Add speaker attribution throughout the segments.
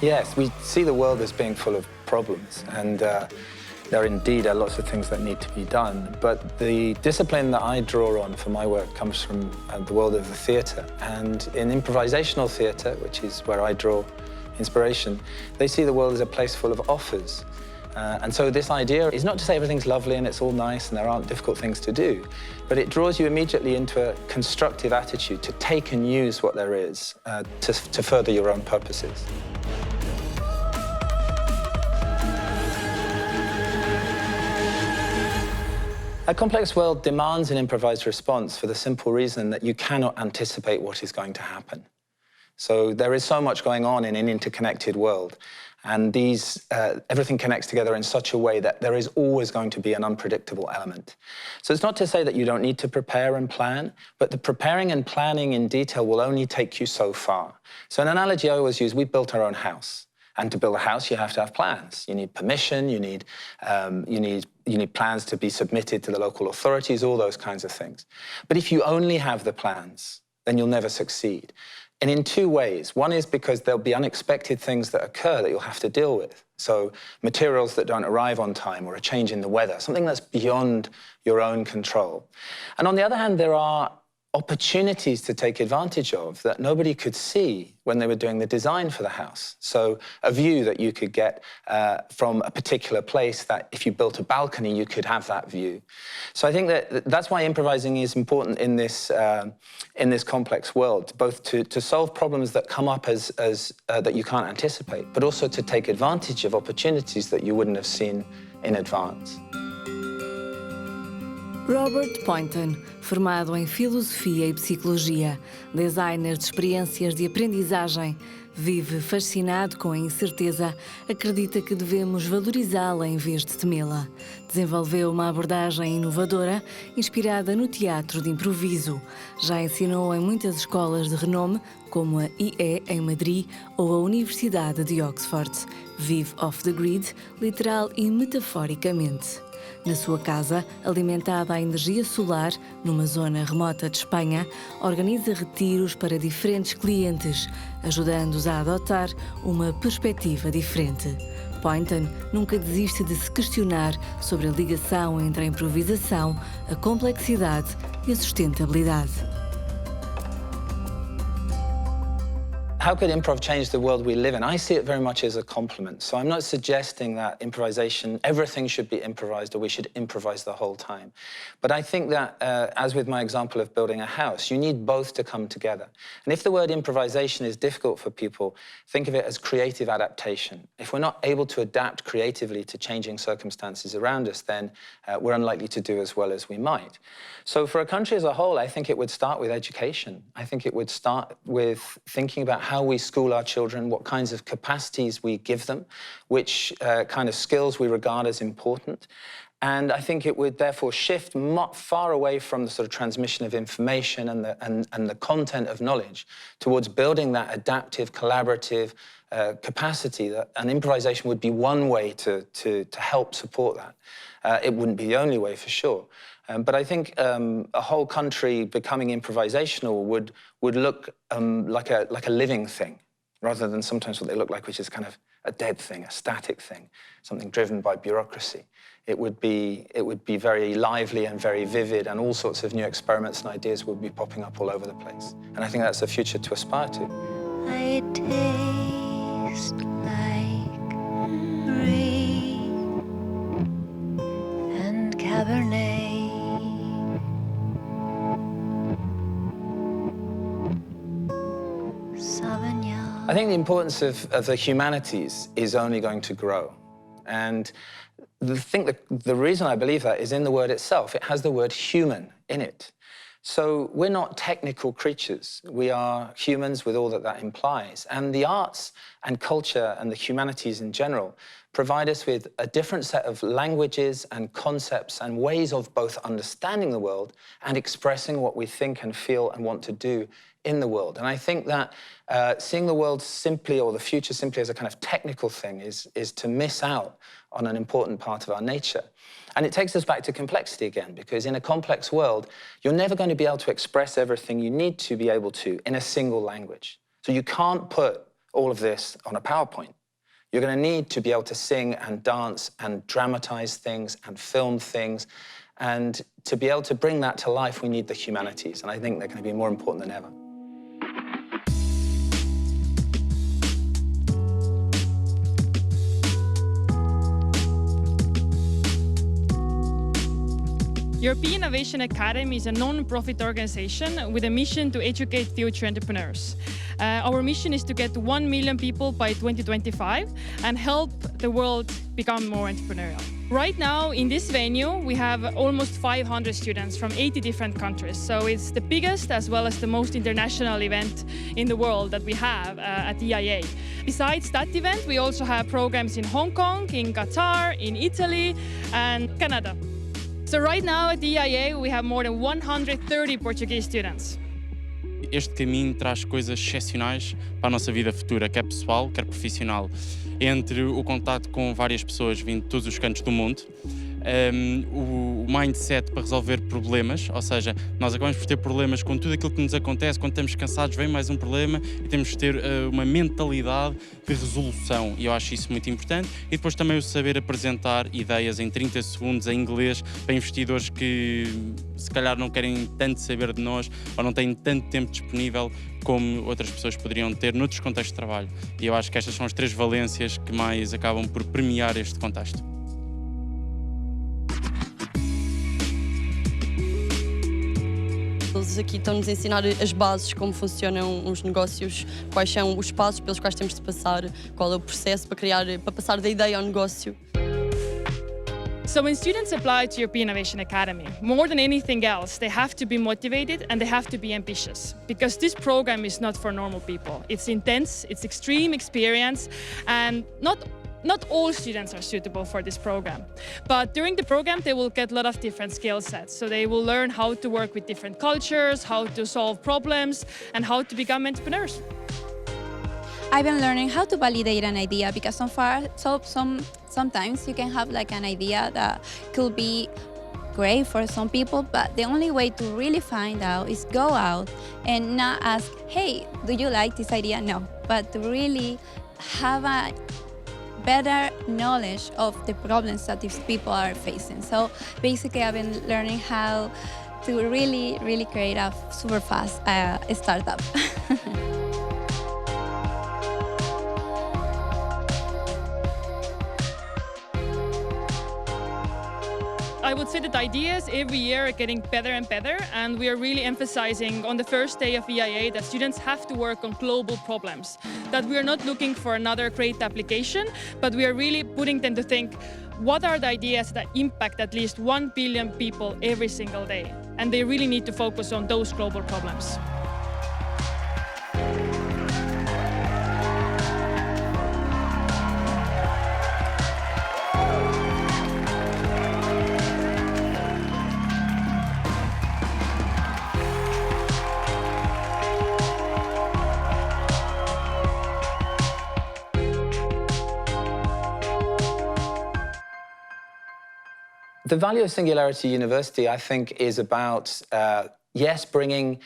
Speaker 1: Yes, we see the world as being full of problems, and there indeed are lots of things that need to be done. But the discipline that I draw on for my work comes from the world of the theatre. And in improvisational theatre, which is where I draw inspiration, they see the world as a place full of offers. And so this idea is not to say everything's lovely and it's all nice and there aren't difficult things to do, but it draws you immediately into a constructive attitude to take and use what there is to further your own purposes. A complex world demands an improvised response for the simple reason that you cannot anticipate what is going to happen. So there is so much going on in an interconnected world, and everything connects together in such a way that there is always going to be an unpredictable element. So it's not to say that you don't need to prepare and plan, but the preparing and planning in detail will only take you so far. So an analogy I always use, we built our own house. And to build a house, you have to have plans. You need permission, you need plans to be submitted to the local authorities, all those kinds of things. But if you only have the plans, then you'll never succeed. And in two ways. One is because there'll be unexpected things that occur that you'll have to deal with. So materials that don't arrive on time, or a change in the weather, something that's beyond your own control. And on the other hand, there are opportunities to take advantage of that nobody could see when they were doing the design for the house. So a view that you could get from a particular place, that if you built a balcony, you could have that view. So I think that's why improvising is important in this complex world, both to solve problems that come up that you can't anticipate, but also to take advantage of opportunities that you wouldn't have seen in advance.
Speaker 2: Robert Poynton, formado em Filosofia e Psicologia, designer de experiências de aprendizagem, vive fascinado com a incerteza, acredita que devemos valorizá-la em vez de temê-la. Desenvolveu uma abordagem inovadora, inspirada no teatro de improviso. Já ensinou em muitas escolas de renome, como a IE em Madrid ou a Universidade de Oxford. Vive off the grid, literal e metaforicamente. Na sua casa, alimentada à energia solar, numa zona remota de Espanha, organiza retiros para diferentes clientes, ajudando-os a adotar uma perspectiva diferente. Poynton nunca desiste de se questionar sobre a ligação entre a improvisação, a complexidade e a sustentabilidade.
Speaker 1: How could improv change the world we live in? I see it very much as a compliment. So I'm not suggesting that improvisation, everything should be improvised or we should improvise the whole time. But I think that, as with my example of building a house, you need both to come together. And if the word improvisation is difficult for people, think of it as creative adaptation. If we're not able to adapt creatively to changing circumstances around us, then we're unlikely to do as well as we might. So for a country as a whole, I think it would start with education. I think it would start with thinking about how we school our children, what kinds of capacities we give them, which kind of skills we regard as important. And I think it would therefore shift far away from the sort of transmission of information and the content of knowledge towards building that adaptive, collaborative capacity, and improvisation would be one way to help support that. It wouldn't be the only way, for sure. But I think a whole country becoming improvisational would look like a living thing, rather than sometimes what they look like, which is kind of a dead thing, a static thing, something driven by bureaucracy. It would be very lively and very vivid, and all sorts of new experiments and ideas would be popping up all over the place. And I think that's a future to aspire to.
Speaker 3: I taste like brie and Cabernet. Sauvignon.
Speaker 1: I think the importance of the humanities is only going to grow. And the reason I believe that is in the word itself. It has the word human in it. So we're not technical creatures. We are humans with all that that implies. And the arts and culture and the humanities in general provide us with a different set of languages and concepts and ways of both understanding the world and expressing what we think and feel and want to do in the world. And I think that seeing the world simply, or the future simply, as a kind of technical thing is to miss out on an important part of our nature. And it takes us back to complexity again, because in a complex world, you're never going to be able to express everything you need to be able to in a single language. So you can't put all of this on a PowerPoint. You're going to need to be able to sing and dance and dramatize things and film things. And to be able to bring that to life, we need the humanities. And I think they're going to be more important than ever.
Speaker 4: European Innovation Academy is a non-profit organization with a mission to educate future entrepreneurs. Our mission is to get 1 million people by 2025 and help the world become more entrepreneurial. Right now, in this venue, we have almost 500 students from 80 different countries. So it's the biggest as well as the most international event in the world that we have at EIA. Besides that event, we also have programs in Hong Kong, in Qatar, in Italy, and Canada. So right now at the EIA, we have more than 130 Portuguese students.
Speaker 5: Este caminho traz coisas excepcionais para a nossa vida futura, quer pessoal, quer profissional. Entre o contato com várias pessoas vindo de todos os cantos do mundo, o mindset para resolver problemas, ou seja, nós acabamos por ter problemas com tudo aquilo que nos acontece, quando estamos cansados vem mais um problema e temos de ter uma mentalidade de resolução, e eu acho isso muito importante. E depois também o saber apresentar ideias em 30 segundos em inglês para investidores que se calhar não querem tanto saber de nós ou não têm tanto tempo disponível como outras pessoas poderiam ter noutros contextos de trabalho. E eu acho que estas são as 3 valências que mais acabam por premiar este contexto.
Speaker 6: Eles aqui estão-nos a ensinar as bases, como funcionam os negócios, quais são os passos pelos quais temos de passar, qual é o processo para passar da ideia ao negócio.
Speaker 4: So when students apply to European Innovation Academy, more than anything else, they have to be motivated and they have to be ambitious, because this program is not for normal people. It's intense, it's extreme experience, and not all students are suitable for this program. But during the program, they will get a lot of different skill sets. So they will learn how to work with different cultures, how to solve problems, and how to become entrepreneurs.
Speaker 7: I've been learning how to validate an idea, because sometimes you can have like an idea that could be great for some people, but the only way to really find out is go out and not ask, hey, do you like this idea? No, but to really have a better knowledge of the problems that these people are facing. So basically, I've been learning how to really create a super fast startup.
Speaker 4: I would say that ideas every year are getting better and better, and we are really emphasizing on the first day of EIA that students have to work on global problems, that we are not looking for another great application, but we are really putting them to think, what are the ideas that impact at least 1 billion people every single day? And they really need to focus on those global problems.
Speaker 1: The value of Singularity University, I think, is about, yes, bringing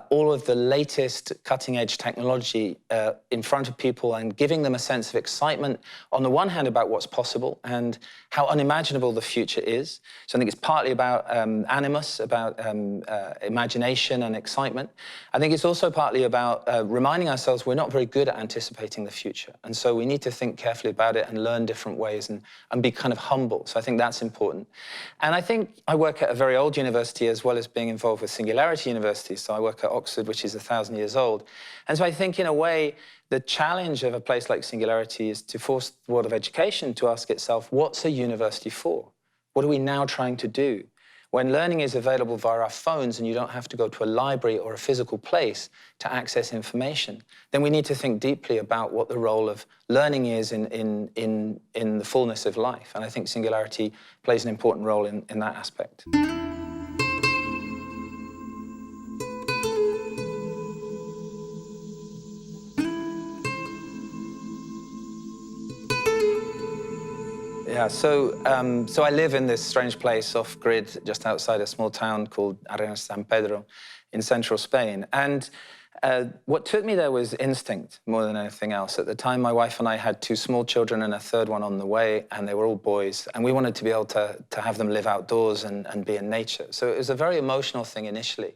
Speaker 1: all of the latest cutting-edge technology in front of people and giving them a sense of excitement, on the one hand, about what's possible and how unimaginable the future is. So I think it's partly about animus, about imagination and excitement. I think it's also partly about reminding ourselves we're not very good at anticipating the future. And so we need to think carefully about it and learn different ways and be kind of humble. So I think that's important. And I think I work at a very old university as well as being involved with Singularity University. So I work work at Oxford, which is 1,000 years old. And so I think, in a way, the challenge of a place like Singularity is to force the world of education to ask itself, what's a university for? What are we now trying to do? When learning is available via our phones and you don't have to go to a library or a physical place to access information, then we need to think deeply about what the role of learning is in the fullness of life. And I think Singularity plays an important role in that aspect. Yeah, so I live in this strange place off-grid just outside a small town called Arenas San Pedro in central Spain. And what took me there was instinct more than anything else. At the time, my wife and I had 2 small children and a third one on the way, and they were all boys. And we wanted to be able to have them live outdoors and be in nature. So it was a very emotional thing initially.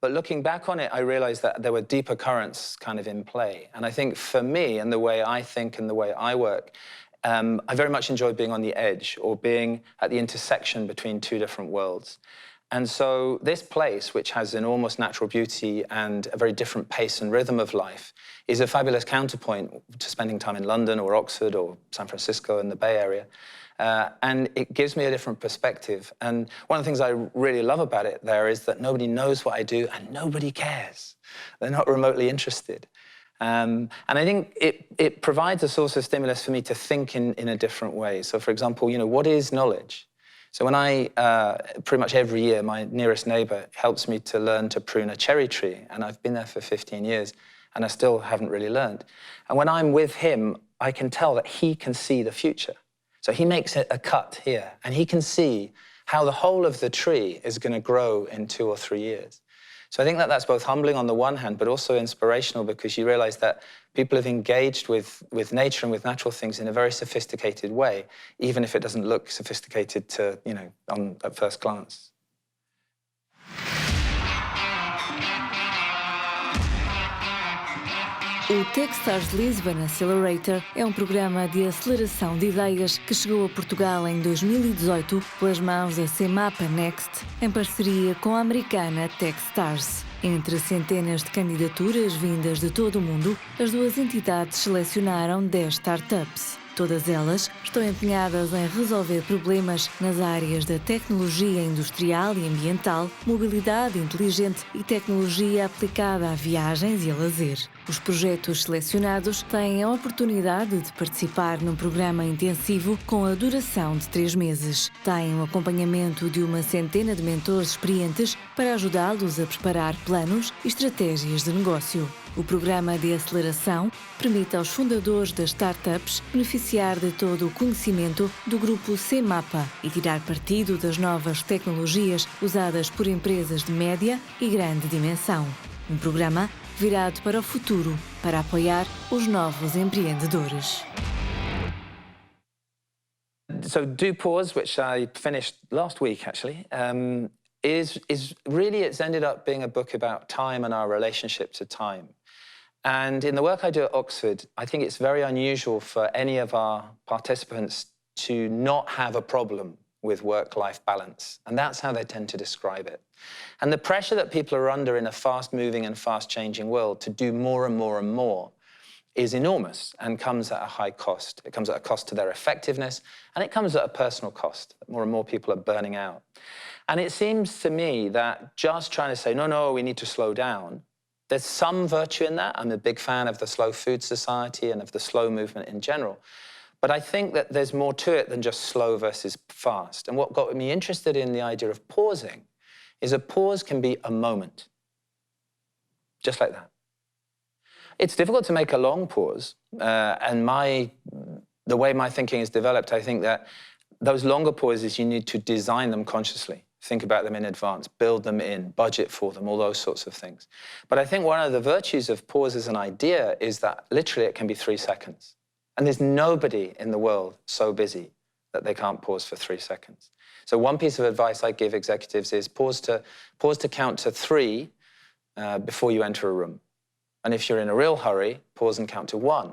Speaker 1: But looking back on it, I realized that there were deeper currents kind of in play. And I think for me, and the way I think and the way I work, I very much enjoy being on the edge or being at the intersection between 2 different worlds. And so this place, which has enormous natural beauty and a very different pace and rhythm of life, is a fabulous counterpoint to spending time in London or Oxford or San Francisco in the Bay Area. And it gives me a different perspective. And one of the things I really love about it there is that nobody knows what I do and nobody cares. They're not remotely interested. And I think it provides a source of stimulus for me to think in a different way. So, for example, what is knowledge? So when pretty much every year, my nearest neighbor helps me to learn to prune a cherry tree, and I've been there for 15 years, and I still haven't really learned. And when I'm with him, I can tell that he can see the future. So he makes a cut here, and he can see how the whole of the tree is going to grow in 2 or 3 years. So I think that that's both humbling on the one hand, but also inspirational, because you realize that people have engaged with nature and with natural things in a very sophisticated way, even if it doesn't look sophisticated to, at first glance.
Speaker 2: O Techstars Lisbon Accelerator é um programa de aceleração de ideias que chegou a Portugal em 2018 pelas mãos da CEMAPA Next, em parceria com a americana Techstars. Entre centenas de candidaturas vindas de todo o mundo, as 2 entidades selecionaram 10 startups. Todas elas estão empenhadas em resolver problemas nas áreas da tecnologia industrial e ambiental, mobilidade inteligente e tecnologia aplicada a viagens e a lazer. Os projetos selecionados têm a oportunidade de participar num programa intensivo com a duração de 3 meses. Têm o acompanhamento de uma centena de mentores experientes para ajudá-los a preparar planos e estratégias de negócio. O programa de aceleração permite aos fundadores das startups beneficiar de todo o conhecimento do grupo CEMAPA e tirar partido das novas tecnologias usadas por empresas de média e grande dimensão. Um programa virado para o futuro, para apoiar os novos empreendedores.
Speaker 1: So Do Pause, which I finished last week, actually, is really, it's ended up being a book about time and our relationship to time. And in the work I do at Oxford, I think it's very unusual for any of our participants to not have a problem with work-life balance. And that's how they tend to describe it. And the pressure that people are under in a fast-moving and fast-changing world to do more and more and more is enormous and comes at a high cost. It comes at a cost to their effectiveness, and it comes at a personal cost. More and more people are burning out. And it seems to me that just trying to say, no, we need to slow down, there's some virtue in that. I'm a big fan of the Slow Food Society and of the slow movement in general. But I think that there's more to it than just slow versus fast. And what got me interested in the idea of pausing is a pause can be a moment, just like that. It's difficult to make a long pause, and the way my thinking is developed, I think that those longer pauses, you need to design them consciously. Think about them in advance, build them in, budget for them, all those sorts of things. But I think one of the virtues of pause as an idea is that literally it can be 3 seconds. And there's nobody in the world so busy that they can't pause for 3 seconds. So one piece of advice I give executives is pause to count to 3 before you enter a room. And if you're in a real hurry, pause and count to 1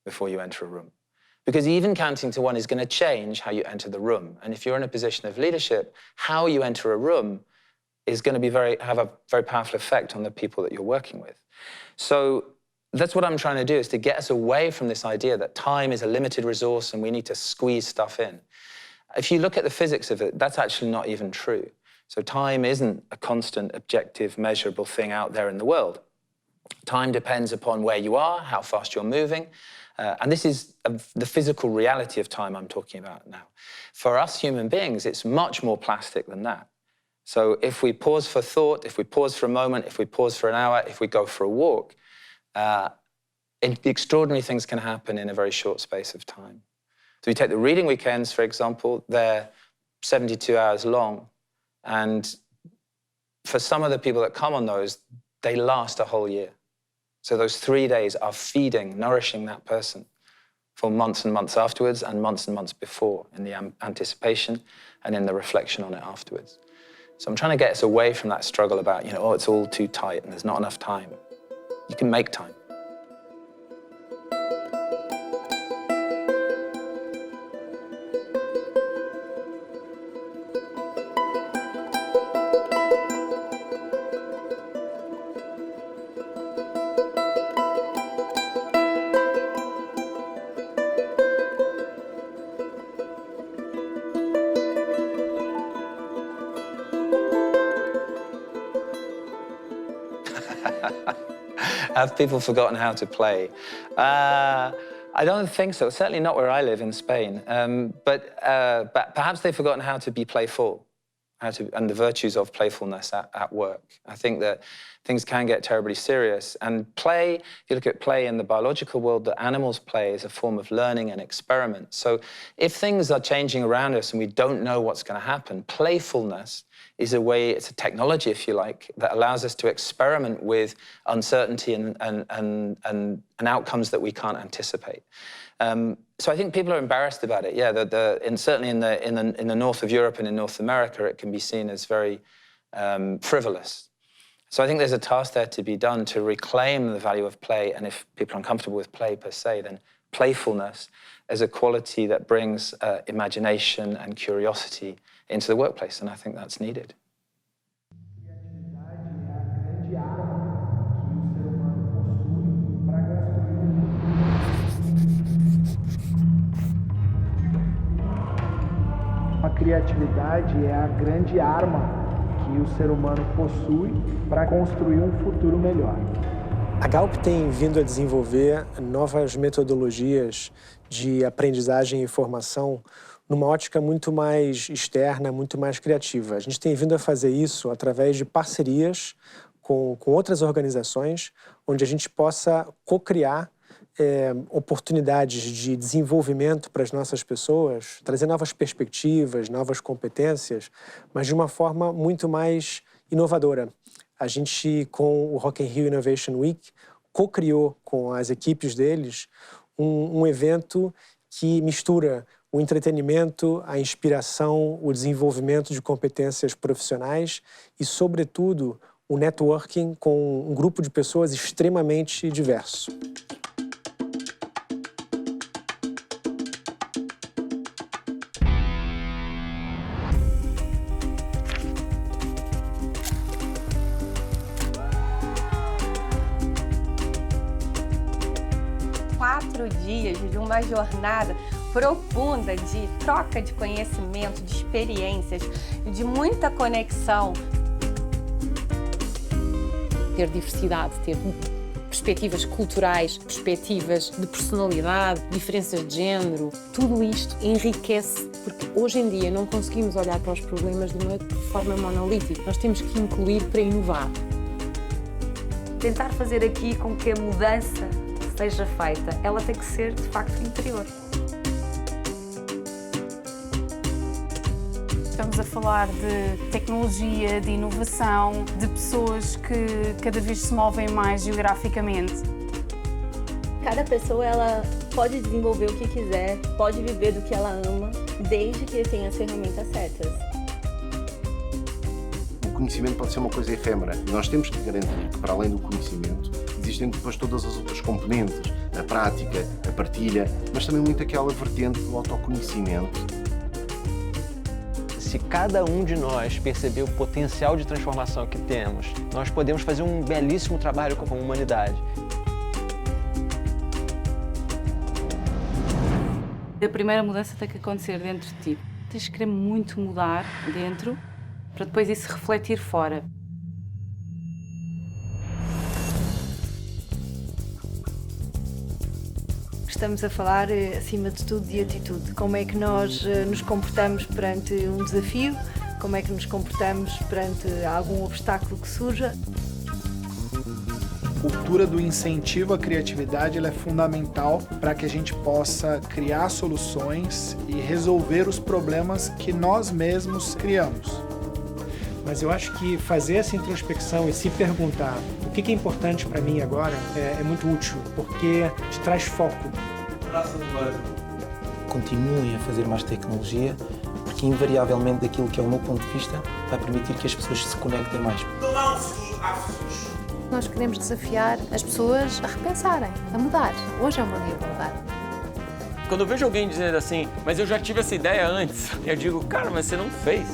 Speaker 1: before you enter a room. Because even counting to 1 is going to change how you enter the room. And if you're in a position of leadership, how you enter a room is going to have a very powerful effect on the people that you're working with. So that's what I'm trying to do, is to get us away from this idea that time is a limited resource and we need to squeeze stuff in. If you look at the physics of it, that's actually not even true. So time isn't a constant, objective, measurable thing out there in the world. Time depends upon where you are, how fast you're moving, and this is the physical reality of time I'm talking about now. For us human beings, it's much more plastic than that. So if we pause for thought, if we pause for a moment, if we pause for an hour, if we go for a walk, extraordinary things can happen in a very short space of time. So you take the reading weekends, for example, they're 72 hours long, and for some of the people that come on those, they last a whole year. So those 3 days are feeding, nourishing that person for months and months afterwards and months before, in the anticipation and in the reflection on it afterwards. So I'm trying to get us away from that struggle about, oh, it's all too tight and there's not enough time. You can make time. Have people forgotten how to play? I don't think so, certainly not where I live in Spain. But perhaps they've forgotten how to be playful, and the virtues of playfulness at work. I think that things can get terribly serious. And play, if you look at play in the biological world, that animals play is a form of learning and experiment. So if things are changing around us and we don't know what's going to happen, playfulness is a way, it's a technology, if you like, that allows us to experiment with uncertainty and outcomes that we can't anticipate. So I think people are embarrassed about it. Yeah, certainly in the north of Europe and in North America, it can be seen as very frivolous. So I think there's a task there to be done to reclaim the value of play, and if people are uncomfortable with play per se, then playfulness as a quality that brings imagination and curiosity into the workplace, and I think that's needed.
Speaker 8: A criatividade é a grande arma que o ser humano possui para construir futuro melhor.
Speaker 9: A Galp tem vindo a desenvolver novas metodologias de aprendizagem e formação numa ótica muito mais externa, muito mais criativa. A gente tem vindo a fazer isso através de parcerias com outras organizações, onde a gente possa co-criar oportunidades de desenvolvimento para as nossas pessoas, trazer novas perspectivas, novas competências, mas de uma forma muito mais inovadora. A gente, com o Rock in Rio Innovation Week, co-criou com as equipes deles um evento que mistura o entretenimento, a inspiração, o desenvolvimento de competências profissionais e, sobretudo, o networking com um grupo de pessoas extremamente diverso.
Speaker 10: Dias de uma jornada profunda de troca de conhecimento, de experiências, de muita conexão.
Speaker 11: Ter diversidade, ter perspectivas culturais, perspectivas de personalidade, diferenças de género, tudo isto enriquece, porque hoje em dia não conseguimos olhar para os problemas de uma forma monolítica. Nós temos que incluir para inovar.
Speaker 12: Tentar fazer aqui com que a mudança seja feita, ela tem que ser, de facto, interior.
Speaker 13: Estamos a falar de tecnologia, de inovação, de pessoas que cada vez se movem mais geograficamente.
Speaker 14: Cada pessoa ela pode desenvolver o que quiser, pode viver do que ela ama, desde que tenha as ferramentas certas.
Speaker 15: O conhecimento pode ser uma coisa efêmera. Nós temos que garantir que, para além do conhecimento, existem depois todas as outras componentes, a prática, a partilha, mas também muito aquela vertente do autoconhecimento.
Speaker 16: Se cada um de nós perceber o potencial de transformação que temos, nós podemos fazer um belíssimo trabalho como humanidade.
Speaker 17: A primeira mudança tem que acontecer dentro de ti. Tens de querer muito mudar dentro, para depois isso refletir fora.
Speaker 18: Estamos a falar, acima de tudo, de atitude. Como é que nós nos comportamos perante um desafio, como é que nos comportamos perante algum obstáculo que surja.
Speaker 8: A cultura do incentivo à criatividade ela é fundamental para que a gente possa criar soluções e resolver os problemas que nós mesmos criamos.
Speaker 9: Mas eu acho que fazer essa introspecção e se perguntar o que é importante para mim agora é muito útil, porque te traz foco.
Speaker 19: Continuem a fazer mais tecnologia, porque invariavelmente daquilo que é o meu ponto de vista vai permitir que as pessoas se conectem mais.
Speaker 11: Nós queremos desafiar as pessoas a repensarem, a mudar. Hoje é o meu dia para mudar.
Speaker 20: Quando eu vejo alguém dizendo assim, mas eu já tive essa ideia antes, eu digo, cara, mas você não fez.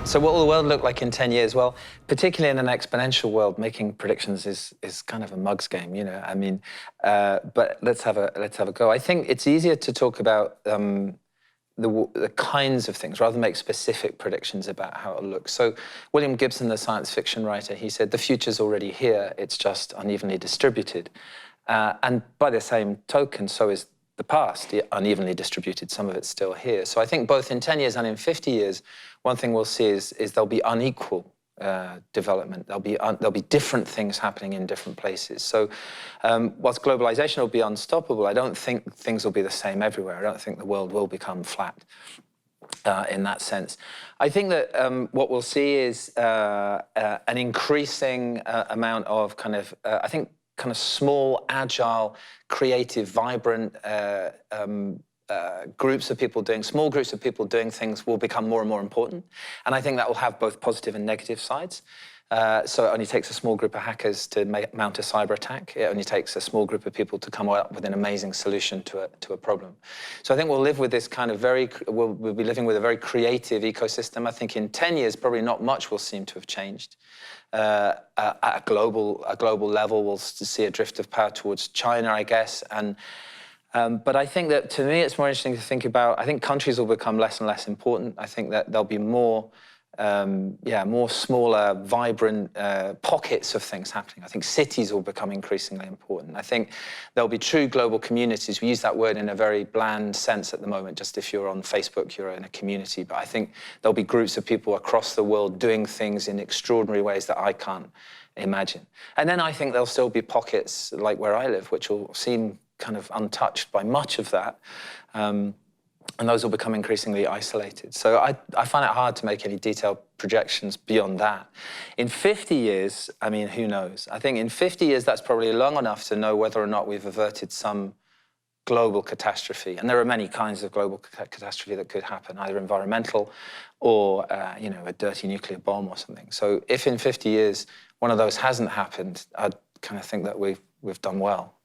Speaker 1: So what will the world look like in 10 years? Well, particularly in an exponential world, making predictions is kind of a mug's game, you know. I mean, but let's have a go. I think it's easier to talk about the kinds of things rather than make specific predictions about how it'll look. So William Gibson, the science fiction writer, he said the future's already here. It's just unevenly distributed. And by the same token, so is the past, unevenly distributed. Some of it's still here. So I think both in 10 years and in 50 years, one thing we'll see is there'll be unequal development. There'll be different things happening in different places. So whilst globalization will be unstoppable, I don't think things will be the same everywhere. I don't think the world will become flat in that sense. I think that what we'll see is an increasing amount of kind of small, agile, creative, vibrant groups of people small groups of people doing things will become more and more important. And I think that will have both positive and negative sides. So it only takes a small group of hackers to mount a cyber attack. It only takes a small group of people to come up with an amazing solution to a problem. So I think we'll live with this kind of we'll be living with a very creative ecosystem. I think in 10 years, probably not much will seem to have changed. At a global level, we'll see a drift of power towards China, I guess. But I think that, to me, it's more interesting to think about, I think countries will become less and less important. I think that there'll be more smaller, vibrant pockets of things happening. I think cities will become increasingly important. I think there'll be true global communities. We use that word in a very bland sense at the moment. Just if you're on Facebook, you're in a community. But I think there'll be groups of people across the world doing things in extraordinary ways that I can't imagine. And then I think there'll still be pockets like where I live, which will seem kind of untouched by much of that. And those will become increasingly isolated. So I find it hard to make any detailed projections beyond that. In 50 years, I mean, who knows? I think in 50 years, that's probably long enough to know whether or not we've averted some global catastrophe. And there are many kinds of global catastrophe that could happen, either environmental or, a dirty nuclear bomb or something. So if in 50 years, one of those hasn't happened, I'd kind of think that we've done well.